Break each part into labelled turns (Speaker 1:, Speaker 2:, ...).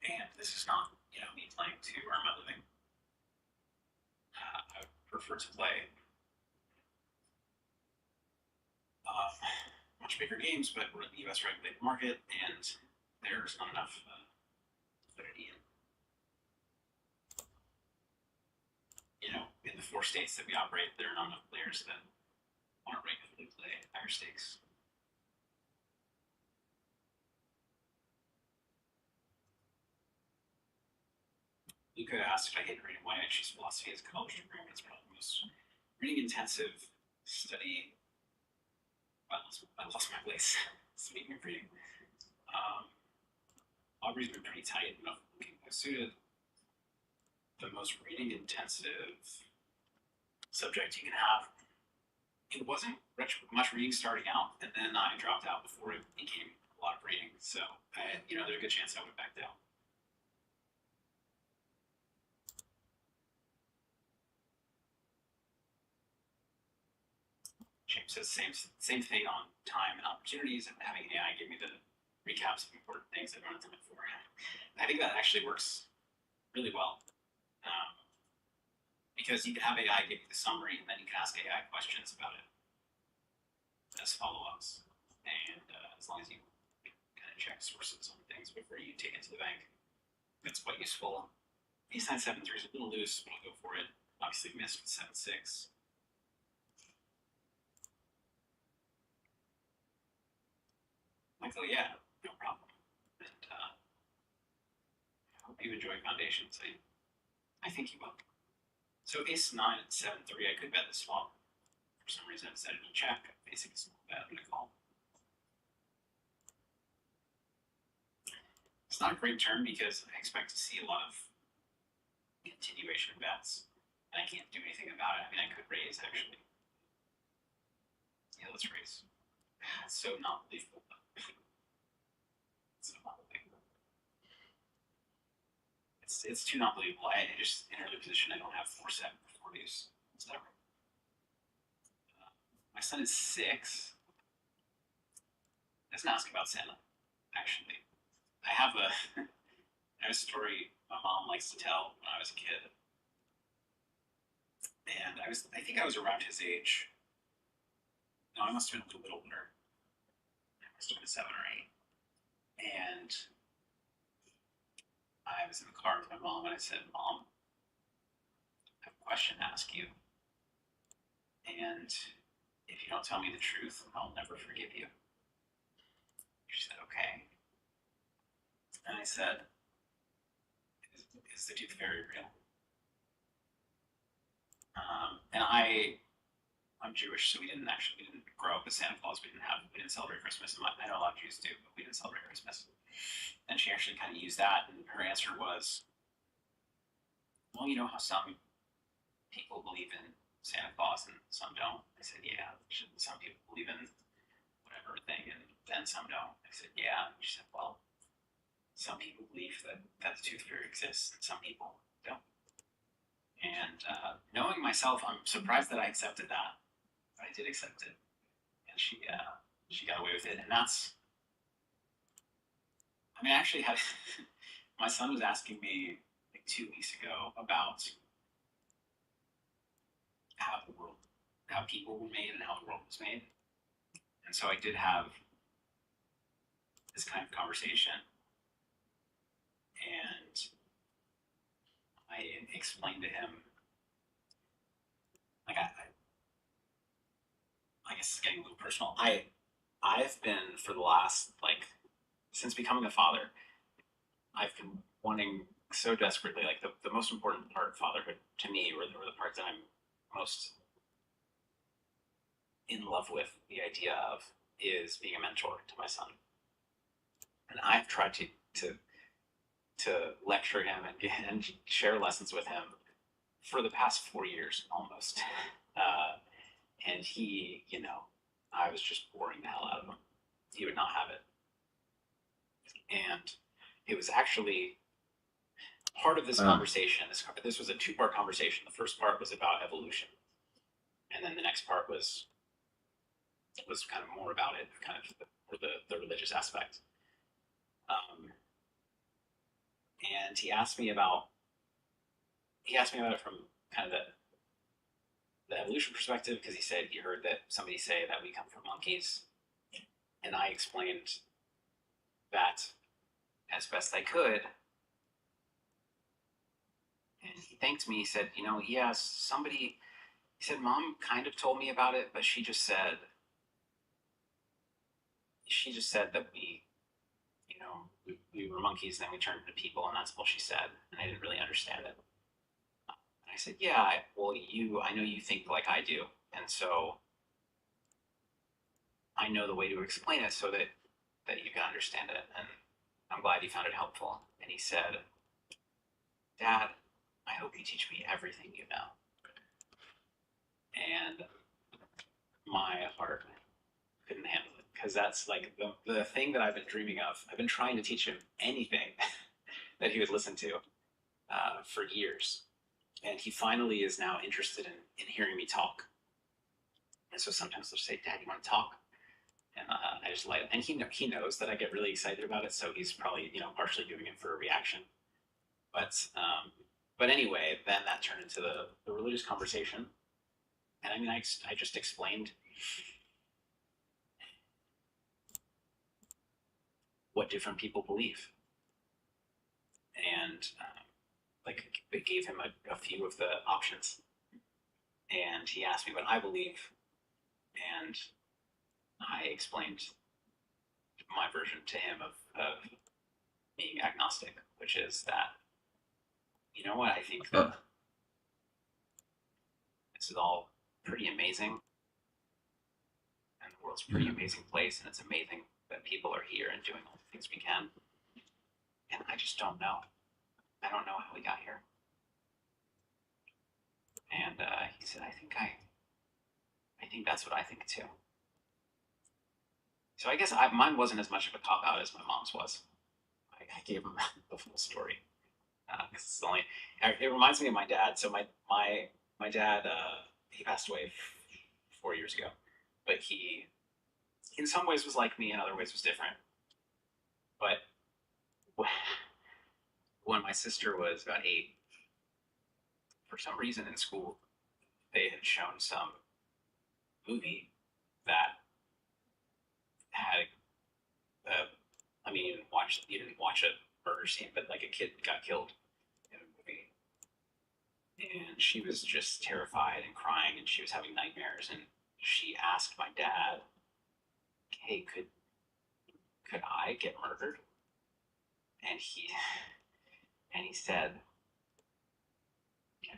Speaker 1: And this is not, me playing to earn my living. I would prefer to play much bigger games, but we're in the U.S. regulated market, and there's not enough liquidity in the 4 states that we operate. There are not enough players that want to regularly play higher stakes. Luca asked if I hate reading. Why I choose philosophy as a college degree. It's probably the most reading intensive study. I lost my place. Speaking of reading, Aubrey's been pretty tight. Suited the most reading intensive subject you can have. It wasn't much reading starting out, and then I dropped out before it became a lot of reading. So, there's a good chance I would have backed out. James says same thing on time and opportunities, and having AI give me the recaps of important things I don't have time for. I think that actually works really well. Because you can have AI give you the summary, and then you can ask AI questions about it as follow-ups. And as long as you kind of check sources on things before you take it to the bank, that's quite useful. Ace 9 7 3 is a little loose, but I'll go for it. Obviously missed with 7 6. Michael, yeah, no problem. And I hope you enjoy Foundations. I think you will. So Ace 9 and 7 3, I could bet this flop. For some reason I decided to check. Facing a small bet, I'm going to call. It's not a great turn because I expect to see a lot of continuation bets. And I can't do anything about it. I mean, I could raise, actually. Yeah, let's raise. It's so not believable. It's so not believable. It's too not believable. I just entered a position I don't have 4-7 before these. Whatever. My son is 6. Doesn't ask about Santa, actually. I have a story my mom likes to tell when I was a kid. And I think I was around his age. No, I must have been a little bit older. I must have been 7 or 8. And I was in the car with my mom, and I said, Mom, I have a question to ask you. And if you don't tell me the truth, I'll never forgive you. She said, okay. And I said, is the tooth fairy real? And I'm Jewish, so we didn't grow up with Santa Claus. We didn't celebrate Christmas. I know a lot of Jews do, but we didn't celebrate Christmas. And she actually kind of used that, and her answer was, well, you know how some people believe in Santa Claus and some don't? I said, yeah. Some people believe in whatever thing, and then some don't. I said, yeah. She said, well, some people believe that the tooth fairy exists, and some people don't. And knowing myself, I'm surprised that I accepted that. But I did accept it. And she got away with it. And that's, I mean, I actually had, my son was asking me like 2 weeks ago about how people were made and how the world was made. And so I did have this kind of conversation. And I explained to him, like, I guess it's getting a little personal. I've been, for the last, like, since becoming a father, I've been wanting so desperately, like, the most important part of fatherhood to me, or the part that I'm most in love with the idea of, is being a mentor to my son. And I've tried to lecture him and share lessons with him for the past 4 years almost. And he, I was just boring the hell out of him. He would not have it. And it was actually part of this conversation. This was a 2-part conversation. The first part was about evolution. And then the next part was kind of more about it, kind of the religious aspect. and he asked me about it from kind of the evolution perspective, because he said he heard that somebody say that we come from monkeys, and I explained that as best I could. And he thanked me. He said, yes, somebody, he said, Mom kind of told me about it, but she just said that we were monkeys and then we turned into people, and that's all she said. And I didn't really understand it. And I said, yeah, well, I know you think like I do. And so I know the way to explain it so that you can understand it. And I'm glad you found it helpful. And he said, Dad, I hope you teach me everything you know. And my heart couldn't handle it, because that's like the thing that I've been dreaming of. I've been trying to teach him anything that he would listen to for years. And he finally is now interested in hearing me talk. And so sometimes he'll say, Dad, you want to talk? And I just light it. And he knows that I get really excited about it, so he's probably partially doing it for a reaction. But anyway, then that turned into the religious conversation. And I mean, I just explained what different people believe. And like, it gave him a few of the options. And he asked me what I believe. And I explained my version to him of being agnostic, which is that, you know what, I think that this is all pretty amazing, and the world's a pretty amazing place, and it's amazing that people are here and doing all the things we can. And I just don't know. I don't know how we got here. And he said, I think that's what I think too. So I guess mine wasn't as much of a cop-out as my mom's was. I gave him the full story. It's only, it reminds me of my dad. So my dad, he passed away 4 years ago, but he, in some ways, was like me, in other ways was different. But when my sister was about 8, for some reason in school, they had shown some movie that had, I mean, you didn't watch a murder scene, but like a kid got killed in a movie. And she was just terrified and crying, and she was having nightmares. And she asked my dad, hey, could I get murdered? And he said,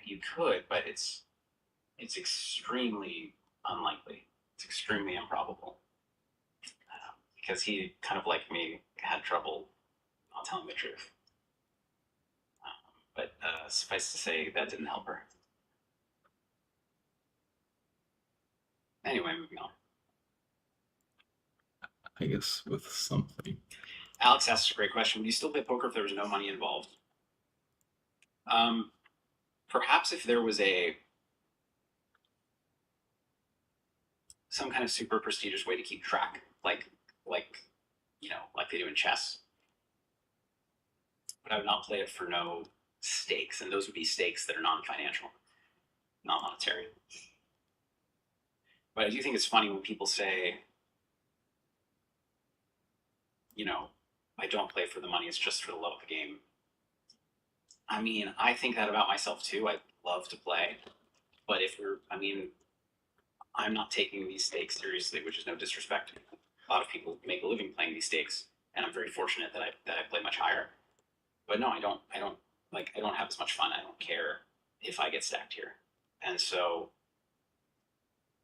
Speaker 1: you could, but it's extremely unlikely. It's extremely improbable. Because he, kind of like me, had trouble not telling the truth. But suffice to say, that didn't help her. Anyway, moving on.
Speaker 2: I guess with something.
Speaker 1: Alex asks a great question. Would you still play poker if there was no money involved? Perhaps if there was some kind of super prestigious way to keep track, like they do in chess. But I would not play it for no stakes, and those would be stakes that are non-financial, non-monetary. But I do think it's funny when people say, I don't play for the money, it's just for the love of the game. I mean, I think that about myself too. I love to play. But I'm not taking these stakes seriously, which is no disrespect. A lot of people make a living playing these stakes, and I'm very fortunate that I play much higher. But no, I don't have as much fun. I don't care if I get stacked here. And so,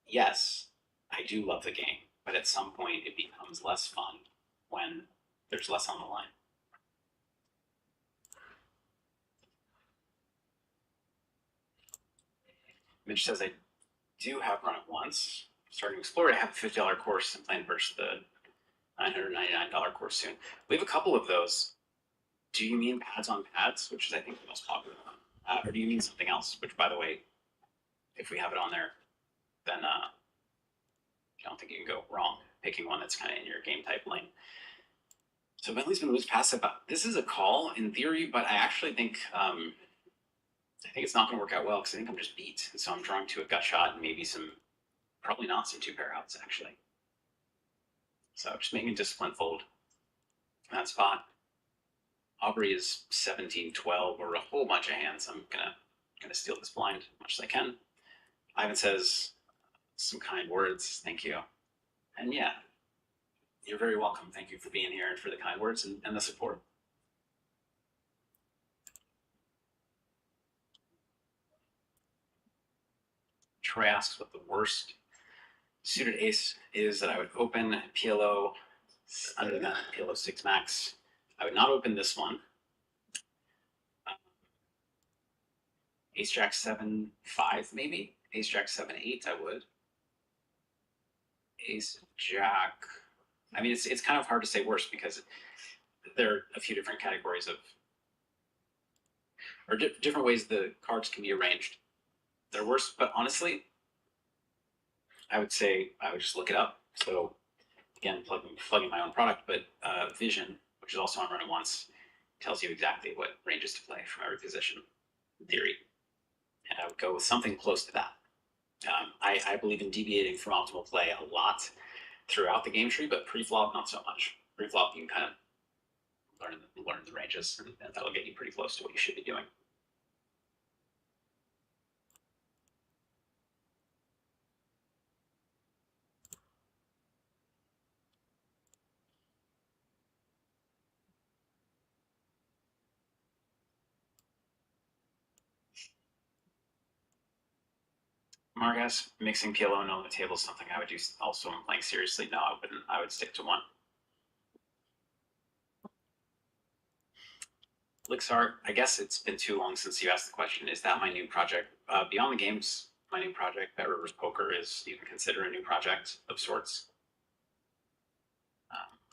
Speaker 1: yes, I do love the game, but at some point it becomes less fun when there's less on the line. Mitch says, I do have run it once. Starting to explore it. I have a $50 course and plan to purchase the $999 course soon. We have a couple of those. Do you mean pads on pads, which is, I think, the most popular one? Or do you mean something else? Which, by the way, if we have it on there, then I don't think you can go wrong picking one that's kind of in your game type lane. So Bentley's been loose passive. This is a call in theory, but I actually think it's not going to work out well because I think I'm just beat. And so I'm drawing to a gut shot and maybe probably not some two pair outs actually. So just making a discipline fold in that spot. Aubrey is 17-12 or a whole bunch of hands. I'm gonna steal this blind as much as I can. Ivan says some kind words. Thank you. And yeah, you're very welcome. Thank you for being here and for the kind words and the support. Troy asks what the worst suited ace is that I would open. PLO under the gun, PLO 6 max. I would not open this one. Ace Jack 7-5 maybe. Ace Jack 7-8 I would. Ace Jack. I mean, it's kind of hard to say worse because there are a few different categories of, or different ways the cards can be arranged. They're worse, but honestly, I would say I would just look it up. So again, plugging my own product, but Vision, which is also on Run It Once, tells you exactly what ranges to play from every position in theory. And I would go with something close to that. I believe in deviating from optimal play a lot throughout the game tree, but pre-flop, not so much. Pre-flop, you can kind of learn the ranges, and that'll get you pretty close to what you should be doing. Margas, mixing PLO and on the table is something I would do also when playing seriously. No, I wouldn't. I would stick to one. Lixart, I guess it's been too long since you asked the question. Is that my new project? Beyond the Games, my new project, Bet Rivers Poker, is you can consider a new project of sorts.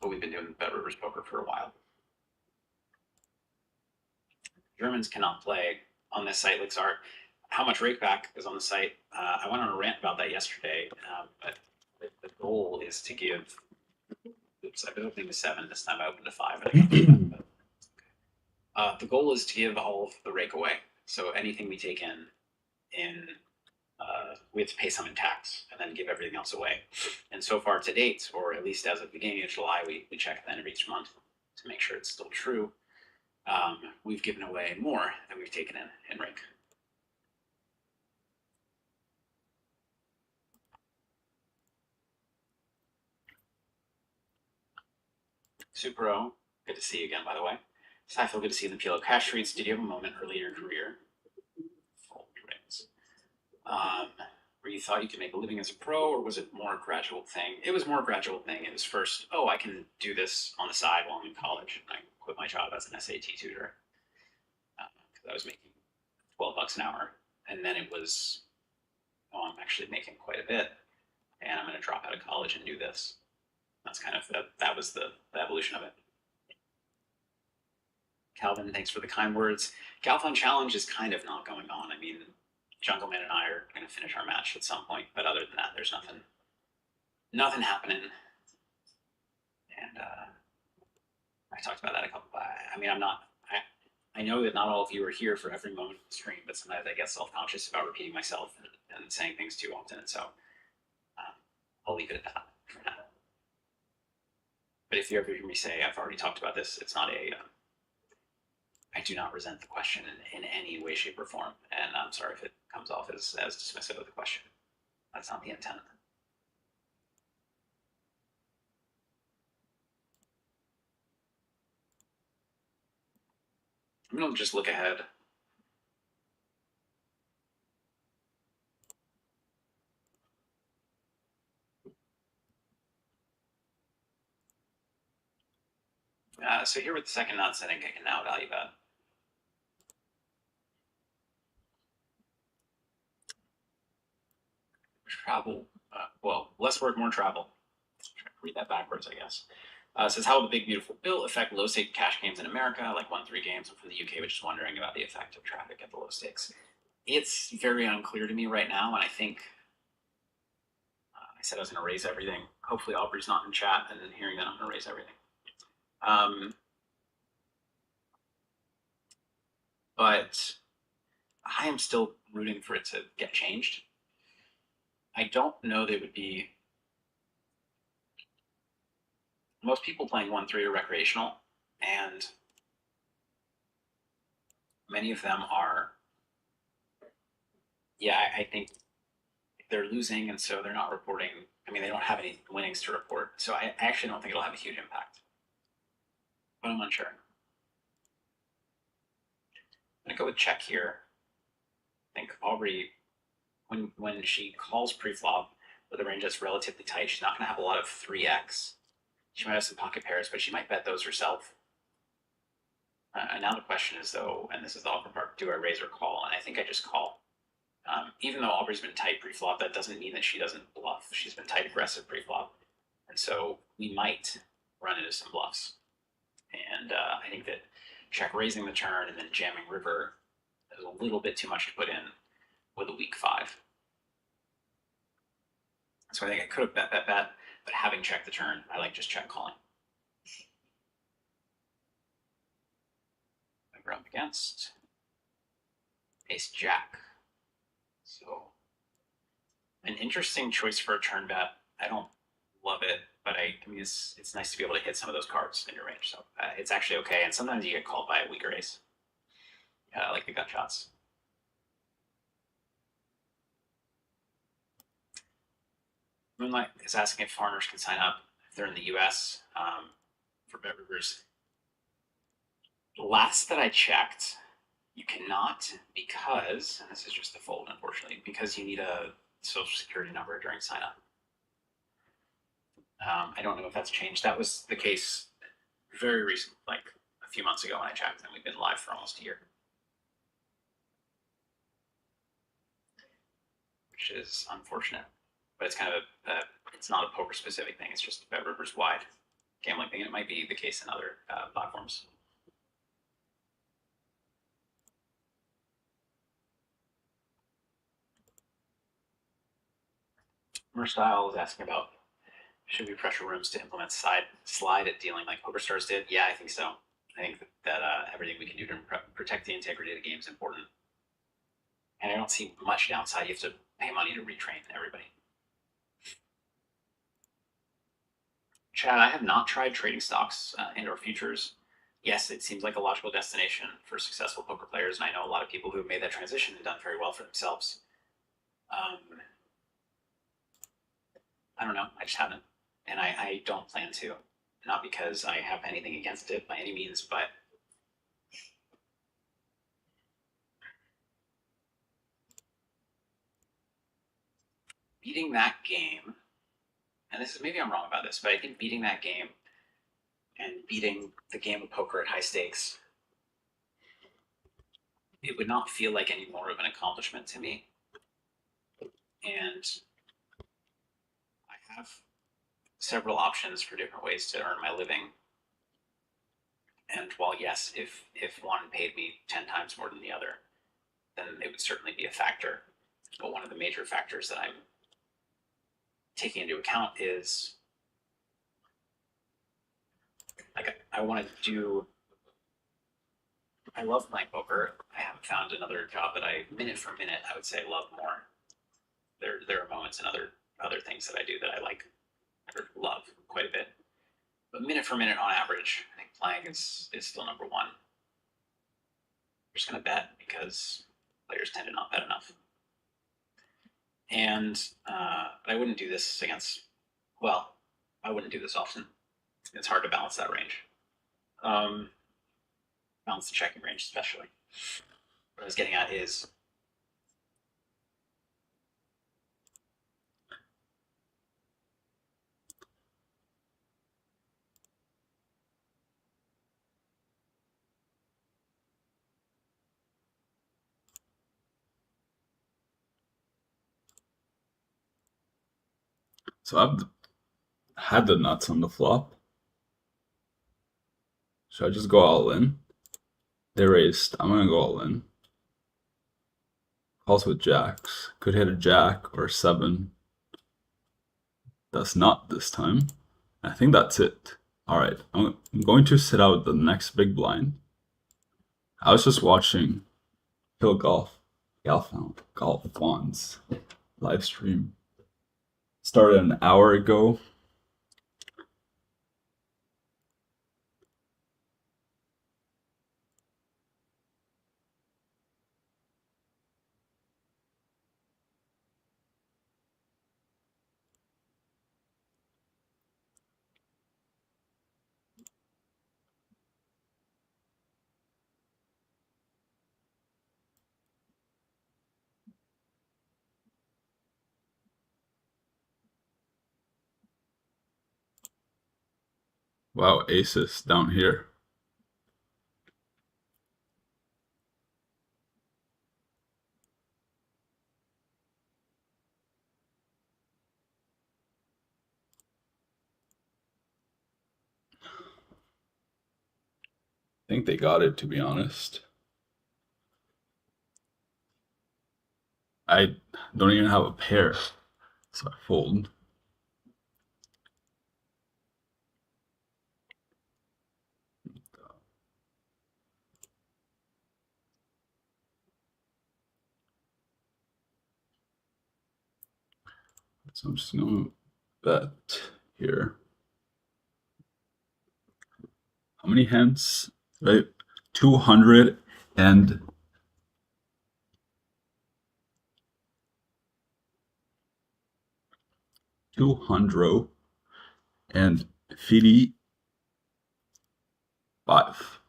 Speaker 1: But we've been doing Bet Rivers Poker for a while. Germans cannot play on this site, Lixart. How much rakeback is on the site? I went on a rant about that yesterday, but the goal is to give. Oops, I've been opening to 7 this time. I opened to 5, and I got the goal is to give all of the rake away. So anything we take in we have to pay some in tax and then give everything else away. And so far to date, or at least as of the beginning of July, we check at the end of each month to make sure it's still true. We've given away more than we've taken in rake. Super O, good to see you again, by the way. Stifle, good to see you in the PLO cash streets. Did you have a moment early in your career? Fold rings. Where you thought you could make a living as a pro, or was it more a gradual thing? It was more a gradual thing. It was first, I can do this on the side while I'm in college. And I quit my job as an SAT tutor because I was making $12 an hour. And then it was, I'm actually making quite a bit, and I'm going to drop out of college and do this. That's kind of that was the evolution of it. Calvin, thanks for the kind words. Galthon Challenge is kind of not going on. I mean, Jungleman and I are going to finish our match at some point, but other than that, there's nothing happening. And I talked about that a couple. I mean, I know that not all of you are here for every moment of the stream, but sometimes I get self-conscious about repeating myself and saying things too often, and so I'll leave it at that for now. But if you ever hear me say I've already talked about this, it's not I do not resent the question in any way, shape, or form, and I'm sorry if it comes off as dismissive of the question. That's not the intent. I'm going to just look ahead. So here with the second nut setting, I can now value bet. Travel. Well, less work, more travel. Read that backwards, I guess. Says, how will the big, beautiful bill affect low stake cash games in America, like 1-3 games? I'm from the UK, which is wondering about the effect of traffic at the low stakes. It's very unclear to me right now, and I think I said I was going to raise everything. Hopefully Aubrey's not in chat and hearing that I'm going to raise everything. But I am still rooting for it to get changed. I don't know they would be. Most people playing 1-3 are recreational, and many of them are. Yeah, I think they're losing, and so they're not reporting. I mean, they don't have any winnings to report, so I actually don't think it'll have a huge impact. But I'm unsure. I'm gonna go with check here. I think Aubrey, when she calls pre-flop with a range that's relatively tight, she's not gonna have a lot of 3x. She might have some pocket pairs, but she might bet those herself. And now the question is, though, and this is the awkward part, do I raise or call? And I think I just call. Even though Aubrey's been tight pre-flop, that doesn't mean that she doesn't bluff. She's been tight aggressive pre-flop. And so we might run into some bluffs. And I think that check raising the turn and then jamming river is a little bit too much to put in with a weak 5. So I think I could have bet, but having checked the turn, I like just check calling. We're up against ace jack. So an interesting choice for a turn bet. I don't love it, but I mean, it's nice to be able to hit some of those cards in your range. So it's actually okay. And sometimes you get called by a weaker ace, like the gut shots. Moonlight is asking if foreigners can sign up if they're in the U.S. For Bet Rivers. Last that I checked, you cannot because, and this is just a fold, unfortunately, because you need a social security number during sign up. I don't know if that's changed. That was the case very recent, like a few months ago when I checked, and we've been live for almost a year. Which is unfortunate. But it's kind of it's not a poker specific thing. It's just Bet Rivers wide gambling thing, and it might be the case in other platforms. Merstyle is asking about should we pressure rooms to implement slide at dealing like PokerStars did? Yeah, I think so. I think that everything we can do to protect the integrity of the game is important. And I don't see much downside. You have to pay money to retrain everybody. Chad, I have not tried trading stocks and or futures. Yes, it seems like a logical destination for successful poker players, and I know a lot of people who have made that transition and done very well for themselves. I don't know. I just haven't, and I don't plan to. Not because I have anything against it by any means, but beating that game, and this is maybe I'm wrong about this, but I think beating that game and beating the game of poker at high stakes, it would not feel like any more of an accomplishment to me. And I have several options for different ways to earn my living. And while yes, if one paid me 10 times more than the other, then it would certainly be a factor. But one of the major factors that I'm taking into account is like I want to do. I love playing poker. I haven't found another job that I minute for minute I would say love more. There are moments and other things that I do that I like or love quite a bit. But minute for minute on average, I think playing is still number one. I'm just gonna bet because players tend to not bet enough. And I wouldn't do this against, well, I wouldn't do this often. It's hard to balance that range. Balance the checking range especially. What I was getting at is
Speaker 2: So I've had the nuts on the flop. Should I just go all in? They raised. I'm gonna go all in. Calls with jacks. Could hit a jack or a 7. That's not this time. I think that's it. All right, I'm going to sit out the next big blind. I was just watching Phil Golf Wands live stream. Started an hour ago. Wow, aces down here. I think they got it, to be honest. I don't even have a pair, so I fold. So I'm just gonna bet here. How many hands? Right, 200 and 200 and 55.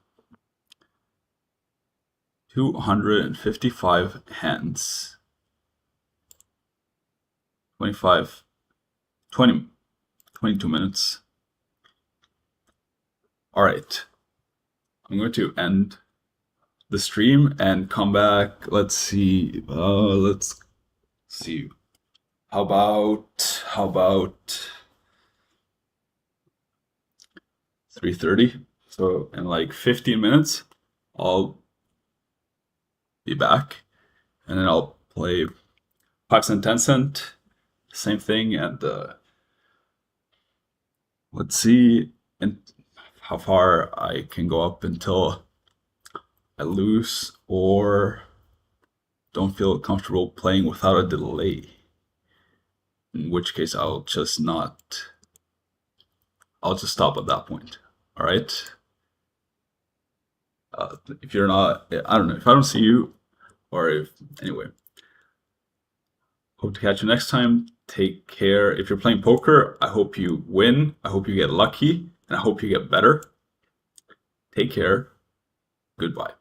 Speaker 2: 255 hands. 25, 20, 22 minutes. All right. I'm going to end the stream and come back. Let's see. Let's see. How about 3:30? So in like 15 minutes, I'll be back, and then I'll play 5 cent, 10 cent, same thing, and let's see and how far I can go up until I lose or don't feel comfortable playing without a delay. In which case I'll just stop at that point. All right. If you're not, I don't know, if I don't see you, or if, anyway, hope to catch you next time. Take care. If you're playing poker, I hope you win. I hope you get lucky, and I hope you get better. Take care. Goodbye.